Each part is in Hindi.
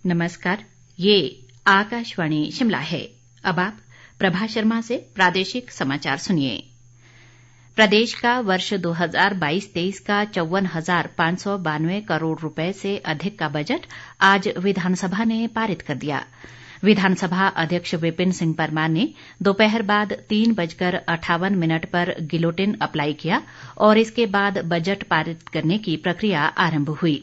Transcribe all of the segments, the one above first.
नमस्कार, ये आकाशवाणी शिमला है। अब आप प्रभा शर्मा से प्रादेशिक समाचार सुनिए। प्रदेश का वर्ष 2022-23 का 54,592 करोड़ रुपए से अधिक का बजट आज विधानसभा ने पारित कर दिया। विधानसभा अध्यक्ष विपिन सिंह परमार ने दोपहर बाद 3:58 पर गिलोटिन अप्लाई किया और इसके बाद बजट पारित करने की प्रक्रिया आरंभ हुई।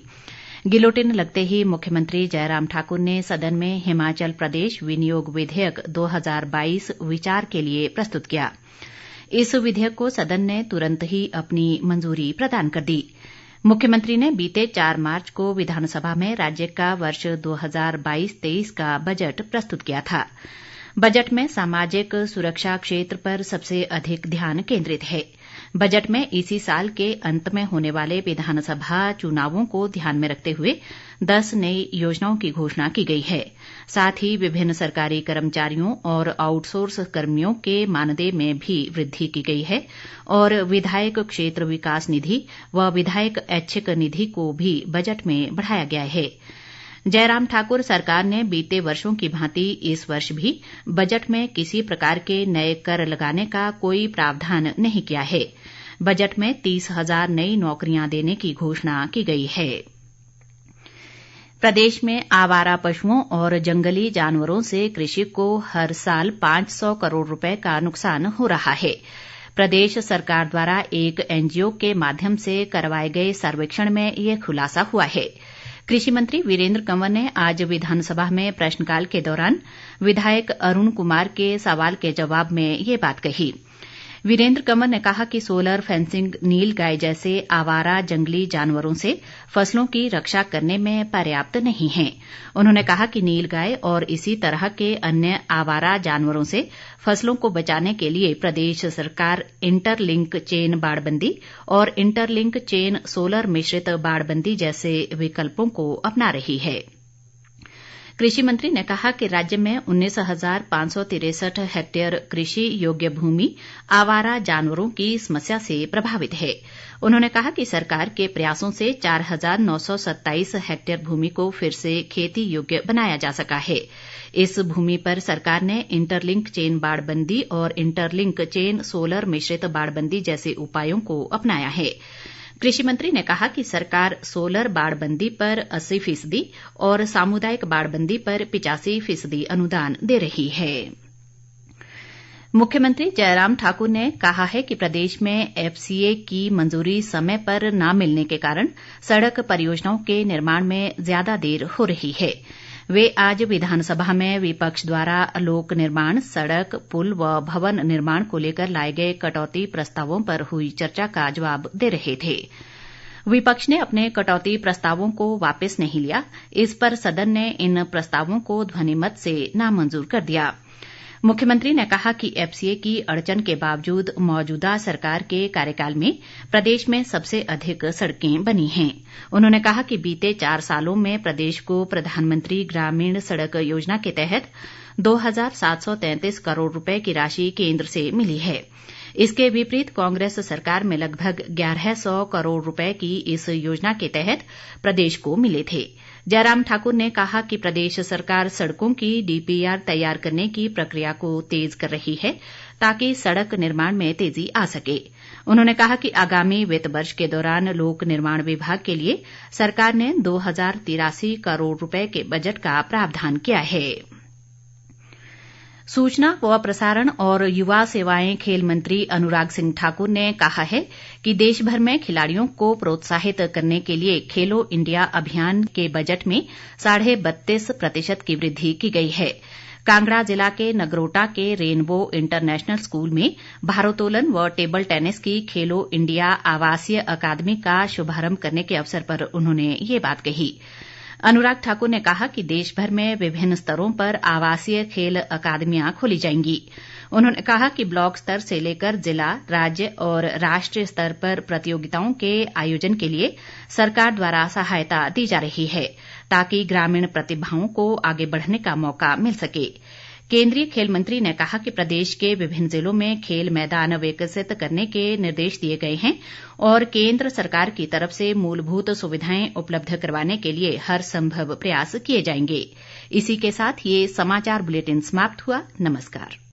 गिलोटिन लगते ही मुख्यमंत्री जयराम ठाकुर ने सदन में हिमाचल प्रदेश विनियोग विधेयक 2022 विचार के लिए प्रस्तुत किया। इस विधेयक को सदन ने तुरंत ही अपनी मंजूरी प्रदान कर दी। मुख्यमंत्री ने बीते 4 मार्च को विधानसभा में राज्य का वर्ष 2022-23 का बजट प्रस्तुत किया था। बजट में सामाजिक सुरक्षा क्षेत्र पर सबसे अधिक ध्यान केंद्रित है। बजट में इसी साल के अंत में होने वाले विधानसभा चुनावों को ध्यान में रखते हुए 10 नई योजनाओं की घोषणा की गई है। साथ ही विभिन्न सरकारी कर्मचारियों और आउटसोर्स कर्मियों के मानदेय में भी वृद्धि की गई है और विधायक क्षेत्र विकास निधि व विधायक ऐच्छिक निधि को भी बजट में बढ़ाया गया है। जयराम ठाकुर सरकार ने बीते वर्षों की भांति इस वर्ष भी बजट में किसी प्रकार के नए कर लगाने का कोई प्रावधान नहीं किया है। बजट में 30,000 नई नौकरियां देने की घोषणा की गई है। प्रदेश में आवारा पशुओं और जंगली जानवरों से कृषि को हर साल 500 करोड़ रुपए का नुकसान हो रहा है। प्रदेश सरकार द्वारा एक एनजीओ के माध्यम से करवाए गए सर्वेक्षण में ये खुलासा हुआ है। कृषि मंत्री वीरेंद्र कंवर ने आज विधानसभा में प्रश्नकाल के दौरान विधायक अरुण कुमार के सवाल के जवाब में ये बात कही। वीरेंद्र कंवर ने कहा कि सोलर फेंसिंग नीलगाय जैसे आवारा जंगली जानवरों से फसलों की रक्षा करने में पर्याप्त नहीं है। उन्होंने कहा कि नीलगाय और इसी तरह के अन्य आवारा जानवरों से फसलों को बचाने के लिए प्रदेश सरकार इंटरलिंक चेन बाड़बंदी और इंटरलिंक चेन सोलर मिश्रित बाड़बंदी जैसे विकल्पों को अपना रही है। कृषि मंत्री ने कहा कि राज्य में 19,563 हेक्टेयर कृषि योग्य भूमि आवारा जानवरों की समस्या से प्रभावित है। उन्होंने कहा कि सरकार के प्रयासों से 4,927 हेक्टेयर भूमि को फिर से खेती योग्य बनाया जा सका है। इस भूमि पर सरकार ने इंटरलिंक चेन बाड़बंदी और इंटरलिंक चेन सोलर मिश्रित बाड़बंदी जैसे उपायों को अपनाया है। कृषि मंत्री ने कहा कि सरकार सोलर बाड़बंदी पर 80% और सामुदायिक बाड़बंदी पर 85% अनुदान दे रही है। मुख्यमंत्री जयराम ठाकुर ने कहा है कि प्रदेश में एफसीए की मंजूरी समय पर न मिलने के कारण सड़क परियोजनाओं के निर्माण में ज्यादा देर हो रही है। वे आज विधानसभा में विपक्ष द्वारा लोक निर्माण, सड़क, पुल व भवन निर्माण को लेकर लाए गए कटौती प्रस्तावों पर हुई चर्चा का जवाब दे रहे थे। विपक्ष ने अपने कटौती प्रस्तावों को वापस नहीं लिया। इस पर सदन ने इन प्रस्तावों को ध्वनिमत से नामंजूर कर दिया। मुख्यमंत्री ने कहा कि एफसीए की अड़चन के बावजूद मौजूदा सरकार के कार्यकाल में प्रदेश में सबसे अधिक सड़कें बनी हैं। उन्होंने कहा कि बीते 4 सालों में प्रदेश को प्रधानमंत्री ग्रामीण सड़क योजना के तहत 2,733 करोड़ रुपए की राशि केंद्र से मिली है। इसके विपरीत कांग्रेस सरकार में लगभग 1,100 करोड़ रुपए की इस योजना के तहत प्रदेश को मिले थे। जयराम ठाकुर ने कहा कि प्रदेश सरकार सड़कों की डीपीआर तैयार करने की प्रक्रिया को तेज कर रही है ताकि सड़क निर्माण में तेजी आ सके। उन्होंने कहा कि आगामी वित्त वर्ष के दौरान लोक निर्माण विभाग के लिए सरकार ने 2,083 करोड़ रुपए के बजट का प्रावधान किया है। सूचना व प्रसारण और युवा सेवाएं खेल मंत्री अनुराग सिंह ठाकुर ने कहा है कि देश भर में खिलाड़ियों को प्रोत्साहित करने के लिए खेलो इंडिया अभियान के बजट में 32.5% की वृद्धि की गई है। कांगड़ा जिला के नगरोटा के रेनबो इंटरनेशनल स्कूल में भारोत्तोलन व टेबल टेनिस की खेलो इंडिया आवासीय अकादमी का शुभारंभ करने के अवसर पर उन्होंने ये बात कही। अनुराग ठाकुर ने कहा कि देश भर में विभिन्न स्तरों पर आवासीय खेल अकादमियां खोली जाएंगी। उन्होंने कहा कि ब्लॉक स्तर से लेकर जिला, राज्य और राष्ट्रीय स्तर पर प्रतियोगिताओं के आयोजन के लिए सरकार द्वारा सहायता दी जा रही है ताकि ग्रामीण प्रतिभाओं को आगे बढ़ने का मौका मिल सके। केंद्रीय खेल मंत्री ने कहा कि प्रदेश के विभिन्न जिलों में खेल मैदान विकसित करने के निर्देश दिए गए हैं और केंद्र सरकार की तरफ से मूलभूत सुविधाएं उपलब्ध करवाने के लिए हर संभव प्रयास किए जाएंगे। इसी के साथ ये समाचार बुलेटिन समाप्त हुआ। नमस्कार।